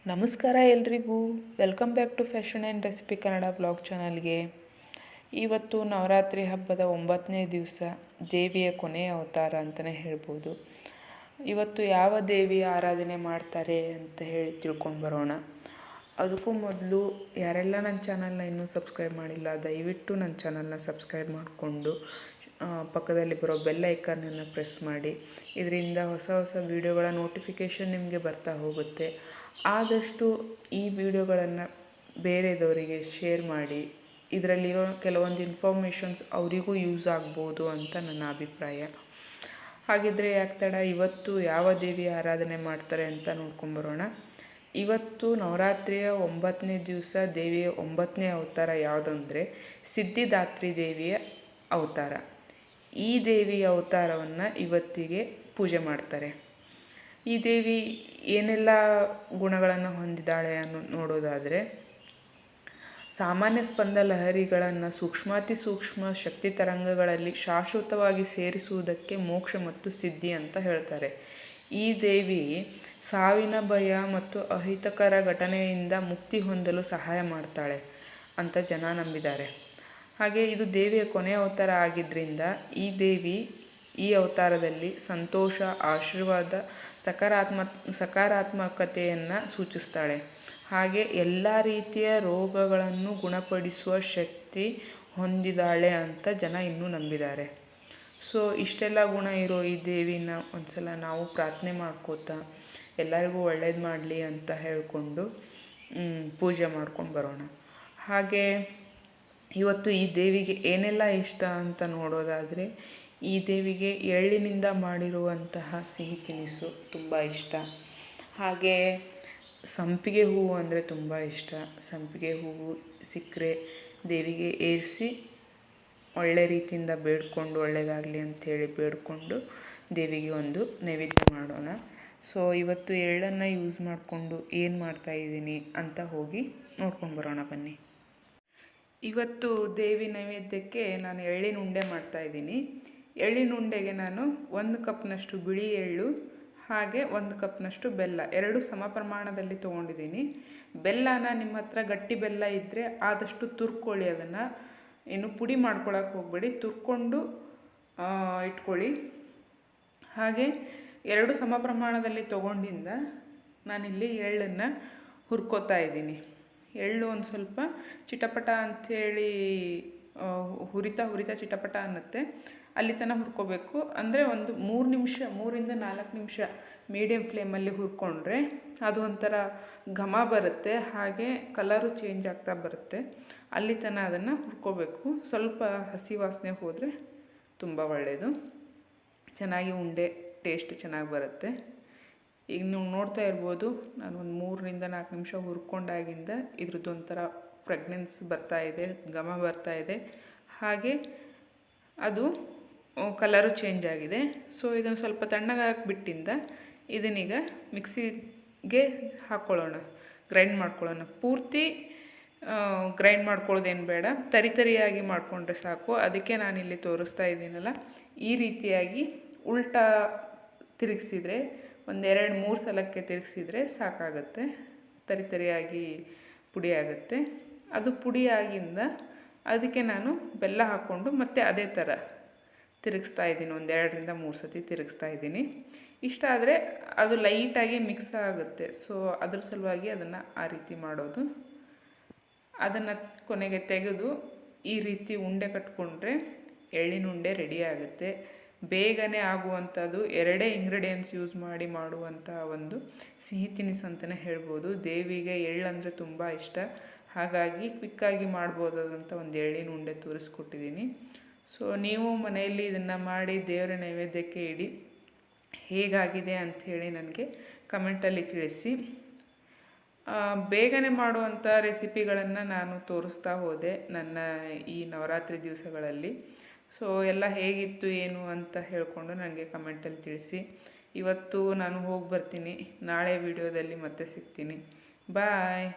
ನಮಸ್ಕಾರ ಎಲ್ರಿಗೂ. Welcome back to fashion and recipe Kannada blog ಚಾನಲ್ಗೆ. ಇವತ್ತು ನವರಾತ್ರಿ ಹಬ್ಬದ 9ನೇ ದಿವಸ, ದೇವಿಯ ಕೊನೆಯ ಅವತಾರ ಅಂತಲೇ ಹೇಳ್ಬೋದು. ಇವತ್ತು ಯಾವ ದೇವಿಯ ಆರಾಧನೆ ಮಾಡ್ತಾರೆ ಅಂತ ಹೇಳಿ ತಿಳ್ಕೊಂಡು ಬರೋಣ. ಅದಕ್ಕೂ ಮೊದಲು ಯಾರೆಲ್ಲ ನನ್ನ ಚಾನಲ್ನ ಇನ್ನೂ ಸಬ್ಸ್ಕ್ರೈಬ್ ಮಾಡಿಲ್ಲ, ದಯವಿಟ್ಟು ನನ್ನ ಚಾನಲ್ನ ಸಬ್ಸ್ಕ್ರೈಬ್ ಮಾಡಿಕೊಂಡು ಪಕ್ಕದಲ್ಲಿ ಬರೋ ಬೆಲ್ ಐಕಾನನ್ನು ಪ್ರೆಸ್ ಮಾಡಿ. ಇದರಿಂದ ಹೊಸ ಹೊಸ ವೀಡಿಯೋಗಳ ನೋಟಿಫಿಕೇಷನ್ ನಿಮಗೆ ಬರ್ತಾ ಹೋಗುತ್ತೆ. ಆದಷ್ಟು ಈ ವಿಡಿಯೋಗಳನ್ನು ಬೇರೆದವರಿಗೆ ಶೇರ್ ಮಾಡಿ. ಇದರಲ್ಲಿರೋ ಕೆಲವೊಂದು ಇನ್ಫಾರ್ಮೇಷನ್ಸ್ ಅವರಿಗೂ ಯೂಸ್ ಆಗ್ಬೋದು ಅಂತ ನನ್ನ ಅಭಿಪ್ರಾಯ. ಹಾಗಿದ್ರೆ ಯಾಕೆ ತಡ, ಇವತ್ತು ಯಾವ ದೇವಿಯ ಆರಾಧನೆ ಮಾಡ್ತಾರೆ ಅಂತ ನೋಡ್ಕೊಂಬರೋಣ. ಇವತ್ತು ನವರಾತ್ರಿಯ 9ನೇ ದಿವಸ ದೇವಿಯ 9ನೇ ಅವತಾರ ಯಾವುದಂದರೆ ಸಿದ್ಧಿದಾತ್ರಿ ದೇವಿಯ ಅವತಾರ. ಈ ದೇವಿಯ ಅವತಾರವನ್ನು ಇವತ್ತಿಗೆ ಪೂಜೆ ಮಾಡ್ತಾರೆ. ಈ ದೇವಿ ಏನೆಲ್ಲ ಗುಣಗಳನ್ನು ಹೊಂದಿದ್ದಾಳೆ ನೋಡೋದಾದರೆ, ಸಾಮಾನ್ಯ ಸ್ಪಂದ ಲಹರಿಗಳನ್ನು ಸೂಕ್ಷ್ಮಾತಿ ಸೂಕ್ಷ್ಮ ಶಕ್ತಿ ತರಂಗಗಳಲ್ಲಿ ಶಾಶ್ವತವಾಗಿ ಸೇರಿಸುವುದಕ್ಕೆ ಮೋಕ್ಷ ಮತ್ತು ಸಿದ್ಧಿ ಅಂತ ಹೇಳ್ತಾರೆ. ಈ ದೇವಿ ಸಾವಿನ ಭಯ ಮತ್ತು ಅಹಿತಕರ ಘಟನೆಯಿಂದ ಮುಕ್ತಿ ಹೊಂದಲು ಸಹಾಯ ಮಾಡ್ತಾಳೆ ಅಂತ ಜನ ನಂಬಿದ್ದಾರೆ. ಹಾಗೆ ಇದು ದೇವಿಯ ಕೊನೆಯ ಅವತಾರ ಆಗಿದ್ದರಿಂದ ಈ ದೇವಿ ಈ ಅವತಾರದಲ್ಲಿ ಸಂತೋಷ, ಆಶೀರ್ವಾದ, ಸಕಾರಾತ್ಮಕತೆಯನ್ನು ಸೂಚಿಸ್ತಾಳೆ. ಹಾಗೆ ಎಲ್ಲ ರೀತಿಯ ರೋಗಗಳನ್ನು ಗುಣಪಡಿಸುವ ಶಕ್ತಿ ಹೊಂದಿದ್ದಾಳೆ ಅಂತ ಜನ ಇನ್ನೂ ನಂಬಿದ್ದಾರೆ. ಸೊ ಇಷ್ಟೆಲ್ಲ ಗುಣ ಇರೋ ಈ ದೇವಿನ ಒಂದ್ಸಲ ನಾವು ಪ್ರಾರ್ಥನೆ ಮಾಡ್ಕೋತಾ ಎಲ್ಲರಿಗೂ ಒಳ್ಳೇದು ಮಾಡಲಿ ಅಂತ ಹೇಳಿಕೊಂಡು ಪೂಜೆ ಮಾಡ್ಕೊಂಡು ಬರೋಣ. ಹಾಗೆ ಇವತ್ತು ಈ ದೇವಿಗೆ ಏನೆಲ್ಲ ಇಷ್ಟ ಅಂತ ನೋಡೋದಾದರೆ, ಈ ದೇವಿಗೆ ಎಳ್ಳಿನಿಂದ ಮಾಡಿರುವಂತಹ ಸಿಹಿ ತಿನಿಸು ತುಂಬ ಇಷ್ಟ. ಹಾಗೆ ಸಂಪಿಗೆ ಹೂವು ಅಂದರೆ ತುಂಬ ಇಷ್ಟ. ಸಂಪಿಗೆ ಹೂವು ಸಿಕ್ಕರೆ ದೇವಿಗೆ ಏರಿಸಿ ಒಳ್ಳೆ ರೀತಿಯಿಂದ ಬೇಡ್ಕೊಂಡು ಒಳ್ಳೆಯದಾಗಲಿ ಅಂಥೇಳಿ ಬೇಡ್ಕೊಂಡು ದೇವಿಗೆ ಒಂದು ನೈವೇದ್ಯ ಮಾಡೋಣ. ಸೊ ಇವತ್ತು ಎಳ್ಳನ್ನು ಯೂಸ್ ಮಾಡಿಕೊಂಡು ಏನು ಮಾಡ್ತಾಯಿದ್ದೀನಿ ಅಂತ ಹೋಗಿ ನೋಡ್ಕೊಂಡು ಬರೋಣ ಬನ್ನಿ. ಇವತ್ತು ದೇವಿ ನೈವೇದ್ಯಕ್ಕೆ ನಾನು ಎಳ್ಳಿನ ಉಂಡೆ ಮಾಡ್ತಾಯಿದ್ದೀನಿ. ಎಳ್ಳಿನ ಉಂಡೆಗೆ ನಾನು 1 ಕಪ್ನಷ್ಟು ಬಿಳಿ ಎಳ್ಳು ಹಾಗೆ 1 ಕಪ್ನಷ್ಟು ಬೆಲ್ಲ, 2 ಸಮ ಪ್ರಮಾಣದಲ್ಲಿ ತೊಗೊಂಡಿದ್ದೀನಿ. ಬೆಲ್ಲನ ನಿಮ್ಮ ಹತ್ರ ಗಟ್ಟಿ ಬೆಲ್ಲ ಇದ್ದರೆ ಆದಷ್ಟು ತುರ್ಕೊಳ್ಳಿ. ಅದನ್ನು ಇನ್ನು ಪುಡಿ ಮಾಡ್ಕೊಳಕ್ಕೆ ಹೋಗಬೇಡಿ, ತುರ್ಕೊಂಡು ಇಟ್ಕೊಳ್ಳಿ. ಹಾಗೆ 2 ಸಮ ಪ್ರಮಾಣದಲ್ಲಿ ತೊಗೊಂಡಿಂದ ನಾನಿಲ್ಲಿ ಎಳ್ಳನ್ನು ಹುರ್ಕೋತಾ ಇದ್ದೀನಿ. ಎಳ್ಳು ಒಂದು ಸ್ವಲ್ಪ ಚಿಟಪಟ ಅಂಥೇಳಿ ಹುರಿತಾ ಚಿಟಪಟ ಅನ್ನತ್ತೆ, ಅಲ್ಲಿ ತನಕ ಹುರ್ಕೋಬೇಕು. ಅಂದರೆ ಒಂದು 3 ನಿಮಿಷ, 3ರಿಂದ 4 ನಿಮಿಷ ಮೀಡಿಯಮ್ ಫ್ಲೇಮಲ್ಲಿ ಹುರ್ಕೊಂಡ್ರೆ ಅದು ಒಂಥರ ಘಮ ಬರುತ್ತೆ, ಹಾಗೆ ಕಲರು ಚೇಂಜ್ ಆಗ್ತಾ ಬರುತ್ತೆ. ಅಲ್ಲಿ ತನಕ ಅದನ್ನು ಹುರ್ಕೋಬೇಕು. ಸ್ವಲ್ಪ ಹಸಿ ವಾಸನೆ ಹೋದರೆ ತುಂಬ ಒಳ್ಳೆಯದು, ಚೆನ್ನಾಗಿ ಉಂಡೆ ಟೇಸ್ಟ್ ಚೆನ್ನಾಗಿ ಬರುತ್ತೆ. ಈಗ ನೀವು ನೋಡ್ತಾ ಇರ್ಬೋದು, ನಾನು ಒಂದು 3ರಿಂದ 4 ನಿಮಿಷ ಹುರ್ಕೊಂಡಾಗಿಂದ ಇದ್ರದ್ದು ಒಂಥರ ಫ್ರೆಗ್ನೆನ್ಸ್ ಬರ್ತಾಯಿದೆ, ಘಮ ಬರ್ತಾಯಿದೆ, ಹಾಗೆ ಅದು ಕಲರು ಚೇಂಜ್ ಆಗಿದೆ. ಸೊ ಇದನ್ನು ಸ್ವಲ್ಪ ತಣ್ಣಗಾಗಿಬಿಟ್ಟಿಂದ ಇದನ್ನೀಗ ಮಿಕ್ಸಿಗೆ ಹಾಕ್ಕೊಳ್ಳೋಣ, ಗ್ರೈಂಡ್ ಮಾಡ್ಕೊಳ್ಳೋಣ. ಪೂರ್ತಿ ಗ್ರೈಂಡ್ ಮಾಡ್ಕೊಳ್ಳೋದೇನು ಬೇಡ, ತರಿಯಾಗಿ ಮಾಡಿಕೊಂಡ್ರೆ ಸಾಕು. ಅದಕ್ಕೆ ನಾನಿಲ್ಲಿ ತೋರಿಸ್ತಾ ಇದ್ದೀನಲ್ಲ, ಈ ರೀತಿಯಾಗಿ ಉಲ್ಟಾ ತಿರುಗಿಸಿದರೆ, ಒಂದು 2-3 ಸಲಕ್ಕೆ ತಿರುಗಿಸಿದರೆ ಸಾಕಾಗುತ್ತೆ, ತರಿಯಾಗಿ ಪುಡಿ ಆಗುತ್ತೆ. ಅದು ಪುಡಿಯಾಗಿಂದ ಅದಕ್ಕೆ ನಾನು ಬೆಲ್ಲ ಹಾಕ್ಕೊಂಡು ಮತ್ತೆ ಅದೇ ಥರ ತಿರುಗಿಸ್ತಾ ಇದ್ದೀನಿ. ಒಂದು 2ರಿಂದ 3 ಸತಿ ತಿರುಗಿಸ್ತಾ ಇದ್ದೀನಿ. ಇಷ್ಟ ಆದರೆ ಅದು ಲೈಟಾಗಿ ಮಿಕ್ಸ್ ಆಗುತ್ತೆ. ಸೊ ಅದ್ರ ಸಲುವಾಗಿ ಅದನ್ನು ಆ ರೀತಿ ಮಾಡೋದು. ಅದನ್ನು ಕೊನೆಗೆ ತೆಗೆದು ಈ ರೀತಿ ಉಂಡೆ ಕಟ್ಕೊಂಡ್ರೆ ಎಳ್ಳಿನ ಉಂಡೆ ರೆಡಿ ಆಗುತ್ತೆ. ಬೇಗನೆ ಆಗುವಂಥದ್ದು, 2 ಇಂಗ್ರೀಡಿಯೆಂಟ್ಸ್ ಯೂಸ್ ಮಾಡಿ ಮಾಡುವಂಥ ಒಂದು ಸಿಹಿ ತಿನಿಸು ಅಂತಲೇ ಹೇಳ್ಬೋದು. ದೇವಿಗೆ ಎಳ್ಳಂದರೆ ತುಂಬ ಇಷ್ಟ, ಹಾಗಾಗಿ ಕ್ವಿಕ್ಕಾಗಿ ಮಾಡ್ಬೋದಾದಂಥ ಒಂದು ಎಳ್ಳಿನ ಉಂಡೆ ತೋರಿಸ್ಕೊಟ್ಟಿದ್ದೀನಿ. ಸೊ ನೀವು ಮನೆಯಲ್ಲಿ ಇದನ್ನು ಮಾಡಿ ದೇವರ ನೈವೇದ್ಯಕ್ಕೆ ಇಡಿ. ಹೇಗಾಗಿದೆ ಅಂಥೇಳಿ ನನಗೆ ಕಮೆಂಟಲ್ಲಿ ತಿಳಿಸಿ. ಬೇಗನೆ ಮಾಡುವಂಥ ರೆಸಿಪಿಗಳನ್ನು ನಾನು ತೋರಿಸ್ತಾ ಹೋದೆ ನನ್ನ ಈ ನವರಾತ್ರಿ ದಿವಸಗಳಲ್ಲಿ. ಸೊ ಎಲ್ಲ ಹೇಗಿತ್ತು ಏನು ಅಂತ ಹೇಳಿಕೊಂಡು ನನಗೆ ಕಮೆಂಟಲ್ಲಿ ತಿಳಿಸಿ. ಇವತ್ತು ನಾನು ಹೋಗಿ ಬರ್ತೀನಿ, ನಾಳೆ ವಿಡಿಯೋದಲ್ಲಿ ಮತ್ತೆ ಸಿಗ್ತೀನಿ. ಬಾಯ್.